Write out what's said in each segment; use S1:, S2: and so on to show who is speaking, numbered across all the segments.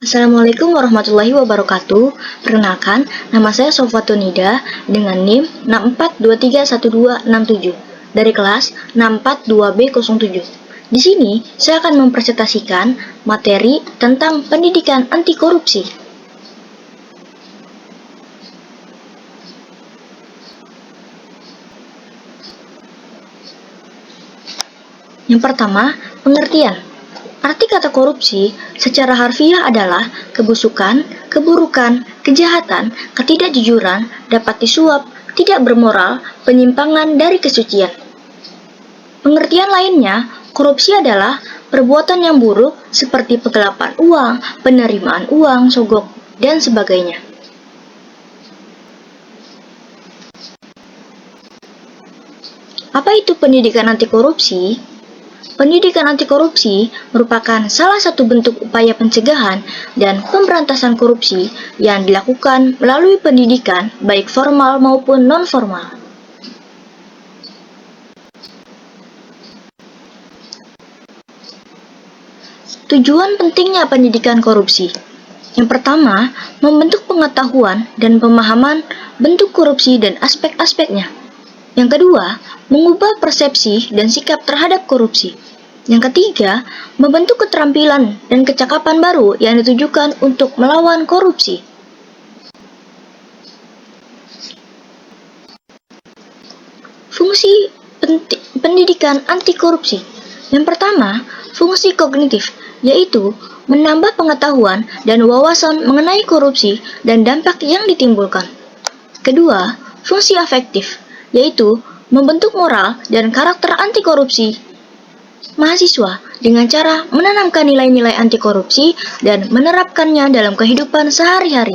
S1: Assalamualaikum warahmatullahi wabarakatuh. Perkenalkan, nama saya Sofatunida dengan NIM 64231267 dari kelas 642B07. Di sini, saya akan mempresentasikan materi tentang pendidikan anti korupsi. Yang pertama, pengertian. Arti kata korupsi secara harfiah adalah kebusukan, keburukan, kejahatan, ketidakjujuran, dapat disuap, tidak bermoral, penyimpangan dari kesucian. Pengertian lainnya, korupsi adalah perbuatan yang buruk seperti penggelapan uang, penerimaan uang, sogok, dan sebagainya. Apa itu pendidikan anti korupsi? Pendidikan anti korupsi merupakan salah satu bentuk upaya pencegahan dan pemberantasan korupsi yang dilakukan melalui pendidikan baik formal maupun non-formal. Tujuan pentingnya pendidikan korupsi. Yang pertama, membentuk pengetahuan dan pemahaman bentuk korupsi dan aspek-aspeknya. Yang kedua, mengubah persepsi dan sikap terhadap korupsi. Yang ketiga, membentuk keterampilan dan kecakapan baru yang ditujukan untuk melawan korupsi. Fungsi pendidikan anti korupsi. Yang pertama, fungsi kognitif, yaitu menambah pengetahuan dan wawasan mengenai korupsi dan dampak yang ditimbulkan. Kedua, fungsi afektif, yaitu membentuk moral dan karakter anti korupsi mahasiswa dengan cara menanamkan nilai-nilai anti korupsi dan menerapkannya dalam kehidupan sehari-hari.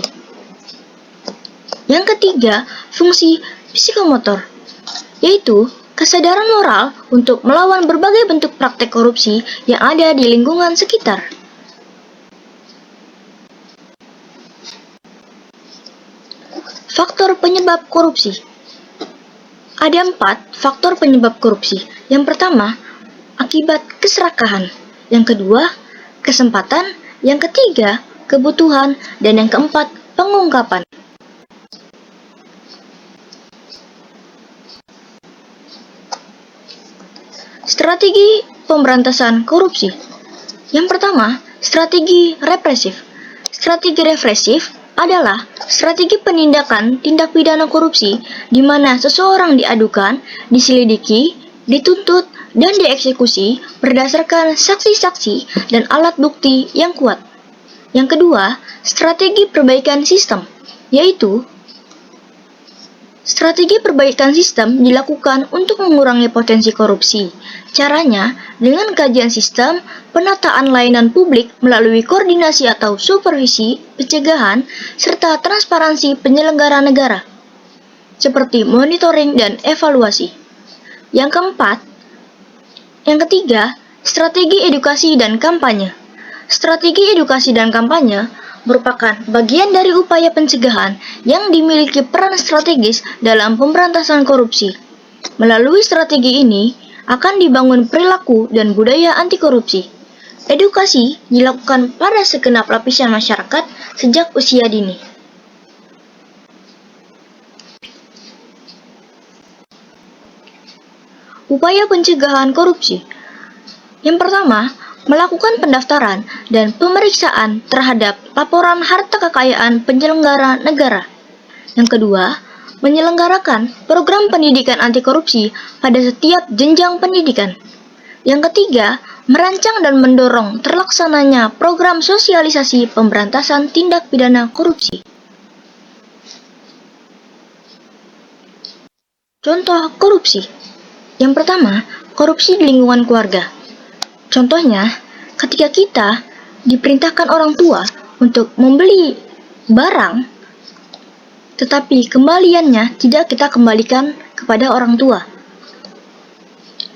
S1: Yang ketiga, fungsi psikomotor, yaitu kesadaran moral untuk melawan berbagai bentuk praktek korupsi yang ada di lingkungan sekitar. Faktor penyebab korupsi. Ada 4 faktor penyebab korupsi. Yang pertama, akibat keserakahan. Yang kedua, kesempatan. Yang ketiga, kebutuhan. Dan yang keempat, pengungkapan. Strategi pemberantasan korupsi. Yang pertama, strategi represif. Strategi represif adalah strategi penindakan tindak pidana korupsi di mana seseorang diadukan, diselidiki, dituntut, dan dieksekusi berdasarkan saksi-saksi dan alat bukti yang kuat. Yang kedua, strategi perbaikan sistem, yaitu strategi perbaikan sistem dilakukan untuk mengurangi potensi korupsi. Caranya dengan kajian sistem, penataan layanan publik melalui koordinasi atau supervisi, pencegahan, serta transparansi penyelenggara negara, seperti monitoring dan evaluasi. Yang ketiga, strategi edukasi dan kampanye. Strategi edukasi dan kampanye merupakan bagian dari upaya pencegahan yang dimiliki peran strategis dalam pemberantasan korupsi. Melalui strategi ini akan dibangun perilaku dan budaya anti korupsi. Edukasi dilakukan pada segenap lapisan masyarakat sejak usia dini. Upaya pencegahan korupsi. Yang pertama, melakukan pendaftaran dan pemeriksaan terhadap laporan harta kekayaan penyelenggara negara. Yang kedua, menyelenggarakan program pendidikan anti korupsi pada setiap jenjang pendidikan. Yang ketiga, merancang dan mendorong terlaksananya program sosialisasi pemberantasan tindak pidana korupsi. Contoh korupsi. Yang pertama, korupsi di lingkungan keluarga. Contohnya, ketika kita diperintahkan orang tua untuk membeli barang, tetapi kembaliannya tidak kita kembalikan kepada orang tua.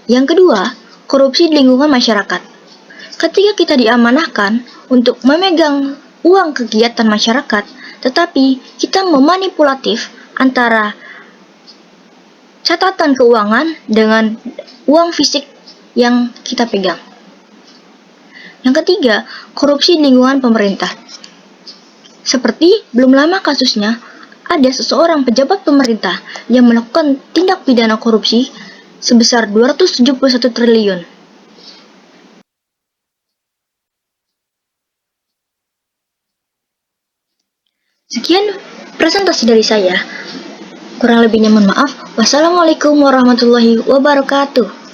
S1: Yang kedua, korupsi di lingkungan masyarakat. Ketika kita diamanahkan untuk memegang uang kegiatan masyarakat, tetapi kita memanipulatif antara catatan keuangan dengan uang fisik yang kita pegang. Yang ketiga, korupsi di lingkungan pemerintah. Seperti belum lama kasusnya, ada seseorang pejabat pemerintah yang melakukan tindak pidana korupsi sebesar 271 triliun. Sekian presentasi dari saya. Kurang lebihnya mohon maaf. Wassalamualaikum warahmatullahi wabarakatuh.